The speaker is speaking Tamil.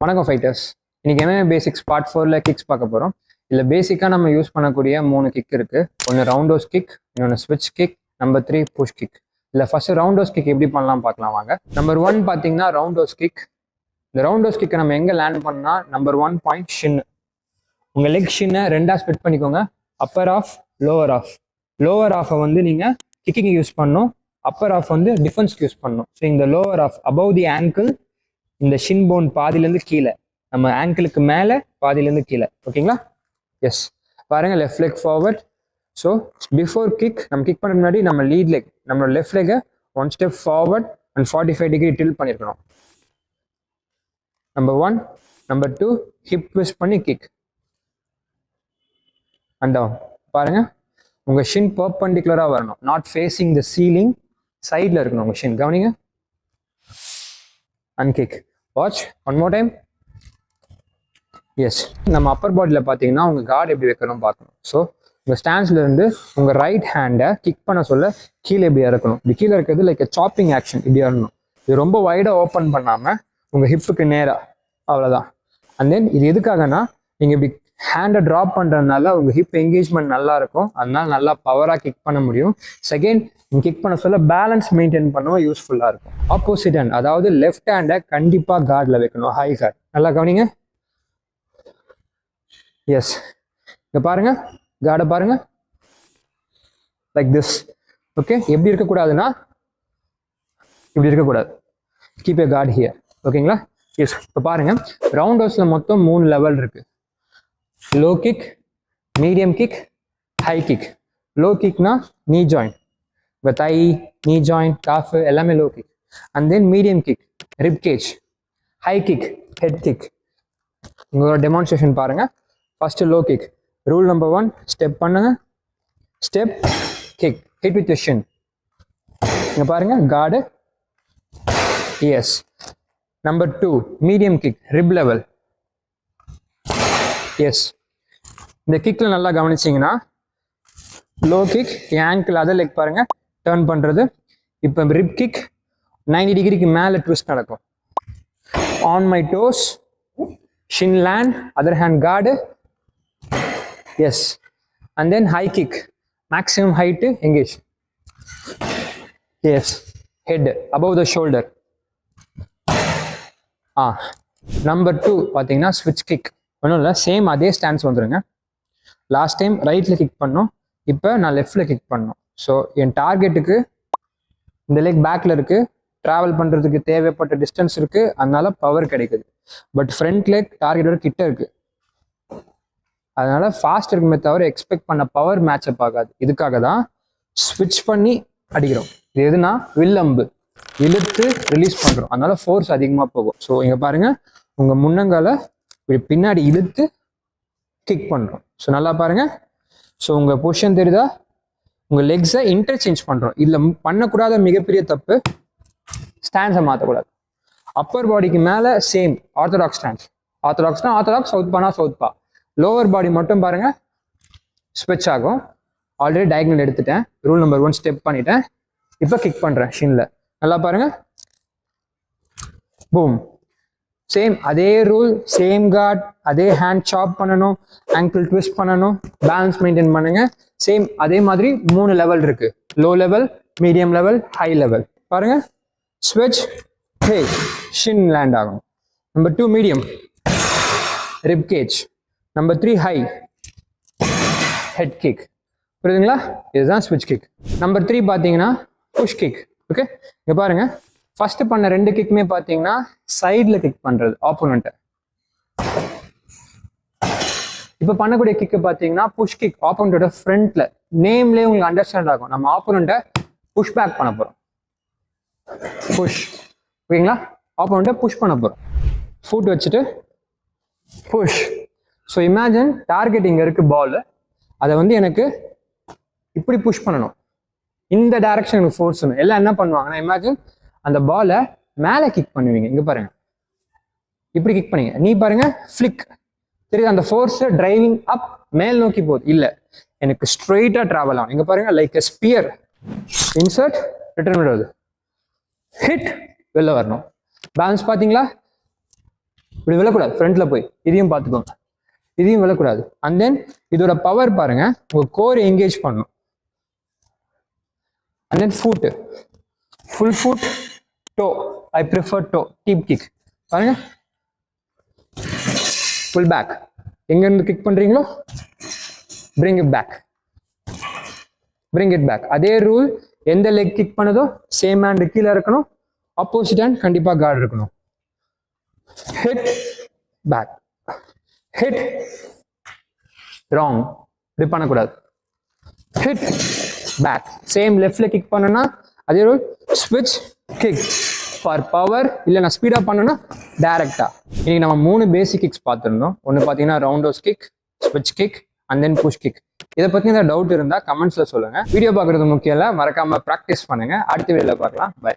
வணக்கம் ஃபைட்டர்ஸ். இன்னைக்கு என்ன பேசிக்ஸ் பார்ட் 4ல கிக்ஸ் பார்க்க போகிறோம். இதில் பேசிக்காக நம்ம யூஸ் பண்ணக்கூடிய 3 கிக் இருக்குது. ஒன்று ரவுண்டோஸ் கிக், இன்னொன்று ஸ்விட்ச் கிக், நம்பர் 3 புஷ் கிக். இல்லை ஃபர்ஸ்ட் ரவுண்டோஸ் கிக் எப்படி பண்ணலாம் பார்க்கலாம் வாங்க. நம்பர் 1 பார்த்தீங்கன்னா ரவுண்டோஸ் கிக். இந்த ரவுண்டோஸ் கிக்கை நம்ம எங்கே லேண்ட் பண்ணால் நம்பர் 1 பாயிண்ட் ஷின்னு. உங்கள் லெக் ஷின்னை 2ஆக ஸ்ப்ளிட் பண்ணிக்கோங்க. Upper half, lower half. Lower ஆஃபை வந்து நீங்கள் கிக்கிங் யூஸ் பண்ணணும், அப்பர் ஆஃப் வந்து டிஃபென்ஸ்க்கு யூஸ் பண்ணணும். ஸோ இந்த lower half above the ankle, இந்த ஷின் போன் பாதியிலேருந்து கீழே, நம்ம ஆங்கிளுக்கு மேலே பாதியிலேருந்து கீழே. ஓகேங்களா? எஸ். பாருங்க, left leg forward. So before kick நம்ம கிக் பண்ண முன்னாடி நம்ம லீட் லெக், நம்மளோட லெஃப்ட் லெக்கை 1 step forward and 45 degree tilt பண்ணியிருக்கணும். நம்பர் 1. நம்பர் 2, ஹிப் ட்விஸ்ட் பண்ணி கிக் அண்ட் டவுன். பாருங்க, உங்க ஷின் பர்பண்டிகுலராக வரணும், நாட் ஃபேஸிங் த சீலிங். சைடில் இருக்கணும் உங்க ஷின். கவனிங்க. And kick. Watch one more time. Yes. நம்ம அப்பர் பாடியில் பார்த்தீங்கன்னா உங்கள் கார்டு எப்படி வைக்கணும் பார்க்கணும். ஸோ உங்கள் ஸ்டாண்ட்ஸ்ல இருந்து உங்கள் ரைட் ஹேண்டை கிக் பண்ண சொல்ல கீழே இப்படி இறக்கணும். இப்படி கீழே இருக்கிறது லைக் சாப்பிங் ஆக்ஷன், இப்படி இறங்கணும். இது ரொம்ப வைடாக ஓப்பன் பண்ணாமல் உங்கள் ஹிப்புக்கு நேராக, அவ்வளோதான். அண்ட் தென் இது எதுக்காகனா, நீங்கள் இப்படி ஹேண்டை ட்ராப் பண்ணுறதுனால உங்கள் ஹிப் என்கேஜ்மெண்ட் நல்லா இருக்கும், அதனால நல்லா பவராக கிக் பண்ண முடியும். செகண்ட், நீங்கள் கிக் பண்ண சொல்ல பேலன்ஸ் மெயின்டைன் பண்ணவும் யூஸ்ஃபுல்லாக இருக்கும். ஆப்போசிட் ஹேண்ட், அதாவது லெஃப்ட் ஹேண்டை கண்டிப்பாக கார்டில் வைக்கணும், ஹை கார்டு. நல்லா கவனிங்க. எஸ். இங்கே பாருங்க, கார்டை பாருங்க, லைக் திஸ். ஓகே. எப்படி இருக்கக்கூடாதுன்னா இப்படி இருக்கக்கூடாது. Keep a guard here. ஓகேங்களா? எஸ். இப்போ பாருங்க, ரவுண்ட் ஹவுஸில் மொத்தம் 3 லெவல் இருக்கு. Low kick, medium kick, high kick. Low கிக்னா நீ ஜாயின், இப்போ தை, நீ ஜாயின், காஃப் எல்லாமே low kick. And then medium kick, rib cage. High kick, head kick. உங்களோட டெமான்ஸ்ட்ரேஷன் பாருங்க. First low kick. Rule number 1, step பண்ணுங்க, step, kick, hit with shin. இங்க பாருங்க, guard. Yes. Number 2, medium kick, rib level. Yes. இந்த கிக்ல நல்லா கவனிச்சிங்கன்னா, low kick, ankle other leg பாருங்க டர்ன் பண்றது. இப்போ ரிப் கிக் 90 டிகிரிக்கு மேலே ட்விஸ்ட் நடக்கும். On my toes, shin land, other hand guard. Yes. And then high kick, maximum height engage. Yes. Head above the shoulder. Number 2 பார்த்தீங்கன்னா ஸ்விட்ச் கிக். ஒன்றும் இல்லை, சேம் அதே ஸ்டாண்ட்ஸ் வந்துடுங்க. லாஸ்ட் டைம் ரைட்டில் கிக் பண்ணோம், இப்போ நான் லெஃப்டில் கிக் பண்ணோம். ஸோ என் டார்கெட்டுக்கு இந்த லெக் பேக்கில் இருக்குது, ட்ராவல் பண்ணுறதுக்கு தேவைப்பட்ட டிஸ்டன்ஸ் இருக்குது, அதனால பவர் கிடைக்குது. பட் ஃப்ரண்ட் லெக் டார்கெட்டோட கிட்ட இருக்குது, அதனால ஃபாஸ்ட் இருக்குமே தவிர எக்ஸ்பெக்ட் பண்ண பவர் மேட்சப் ஆகாது. இதுக்காக தான் ஸ்விட்ச் பண்ணி அடிக்கிறோம். இது எதுனா வில்லம்பு, இழுத்து ரிலீஸ் பண்ணுறோம், அதனால ஃபோர்ஸ் அதிகமாக போகும். ஸோ இங்கே பாருங்கள், உங்கள் முன்னங்கால இப்படி பின்னாடி இழுத்து கிக் பண்ணுறோம். ஸோ நல்லா பாருங்கள். ஸோ உங்கள் பொசிஷன் தெரியுதா? உங்கள் லெக்ஸை இன்டர்சேஞ்ச் பண்ணுறோம். இதில் பண்ணக்கூடாத மிகப்பெரிய தப்பு, ஸ்டாண்ட்ஸை மாற்றக்கூடாது. அப்பர் பாடிக்கு மேலே சேம் ஆர்த்தடாக்ஸ் ஸ்டாண்ட்ஸ். ஆர்த்தடாக்ஸ்னா orthodox, southpaw southpaw. Lower body மட்டும் பாருங்கள் ஸ்விட்ச் ஆகும். ஆல்ரெடி டயக்னல் எடுத்துட்டேன், ரூல் நம்பர் 1 ஸ்டெப் பண்ணிட்டேன். இப்போ கிக் பண்ணுறேன் ஷின்ல. நல்லா பாருங்கள். பூம். சேம் அதே ரூல், சேம் கார்ட், அதே ஹேண்ட் சாப் பண்ணணும், ஆங்கிள் ட்விஸ்ட் பண்ணணும், பேலன்ஸ் மெயின்டைன் பண்ணுங்க. சேம் அதே மாதிரி 3 லெவல் இருக்கு. Low level, medium level, high level. பாருங்க, ஸ்விட்ச், ஹே, ஷின் லேண்ட் ஆகும். Number 2 medium, rib cage. Number 3 high, head kick. புரியுதுங்களா? இதுதான் ஸ்விட்ச் கிக். நம்பர் 3 பார்த்தீங்கன்னா புஷ் கிக். ஓகே. இங்க பாருங்க, ஃபர்ஸ்ட் பண்ண 2 கிக்குமே பார்த்தீங்கன்னா சைடில் கிக் பண்ணுறது ஆப்போனண்ட்டை. இப்போ பண்ணக்கூடிய கிக்கு பார்த்தீங்கன்னா புஷ் கிக், ஆப்போனண்ட்டோட ஃப்ரண்ட்ல. நேம்லேயே உங்களுக்கு அண்டர்ஸ்டாண்ட் ஆகும், நம்ம ஆப்போனண்ட்டை புஷ் பேக் பண்ண போகிறோம். புஷ். ஓகேங்களா? ஆப்போனண்ட்டை புஷ் பண்ண போகிறோம். ஃபுட் வச்சுட்டு புஷ். ஸோ இமேஜின் டார்கெட் இங்கே இருக்கு, பால். அதை வந்து எனக்கு இப்படி புஷ் பண்ணணும், இந்த டைரக்ஷன் எனக்கு ஃபோர்ஸ். எல்லாம் என்ன பண்ணுவாங்கன்னா, இமேஜின் அந்த பாலை மேலே கிக் பண்ணுவீங்க. இங்க பாருங்க, இப்படி கிக் பண்ணீங்க. நீ பாருங்க, ஃபிளிக் தெரியுது, அந்த ஃபோர்ஸ் டிரைவிங் அப், மேல் நோக்கி போகுது. இல்லை, எனக்கு ஸ்ட்ரெயிட்டா டிராவல் ஆகும். இங்க பாருங்க, like a spear, insert, return வருது, ஹிட், வெளில வரணும். பேலன்ஸ் பார்த்தீங்களா? இப்படி விழக்கூடாது, ஃப்ரண்ட்ல போய் இதையும் பார்த்துக்கோங்க, இதையும் விழக்கூடாது. அண்ட் தென் இதோட பவர் பாருங்க, உங்க கோர் என்கேஜ் பண்ணும். And then food, full food, to, I prefer to, deep kick பாருங்க, ஃபுல் பேக். எங்க இருந்து கிக் பண்றீங்களோ bring it back, bring it back. அதே ரூல், எந்த லெக் கிக் பண்ணதோ சேம் ஹேண்ட் கீழே இருக்கணும், ஆப்போசிட் ஹேண்ட் கண்டிப்பா கார்டு இருக்கணும். ஹிட் பேக், ஹிட் ராங், இப்படி பண்ணக்கூடாது. ஹிட் பேக், சேம் லெஃப்ட்ல கிக் பண்ணனா அதே ரூல், ஸ்விட்ச் கிக் ஃபார் பவர், இல்லை நான் ஸ்பீடா பண்ணனா டைரக்டா. இன்னைக்கு நம்ம 3 பேசிக் கிக்ஸ் பார்த்துருந்தோம். ஒன்று பார்த்தீங்கன்னா ரவுண்டோஸ் கிக், ஸ்விட்ச் kick and then push kick. இதை பத்தி ஏதாவது டவுட் இருந்தா கமெண்ட்ஸ்ல சொல்லுங்க. வீடியோ பார்க்கறது முக்கியம் இல்லை, மறக்காம ப்ராக்டிஸ் பண்ணுங்க. அடுத்த வீடியோல பார்க்கலாம். பை.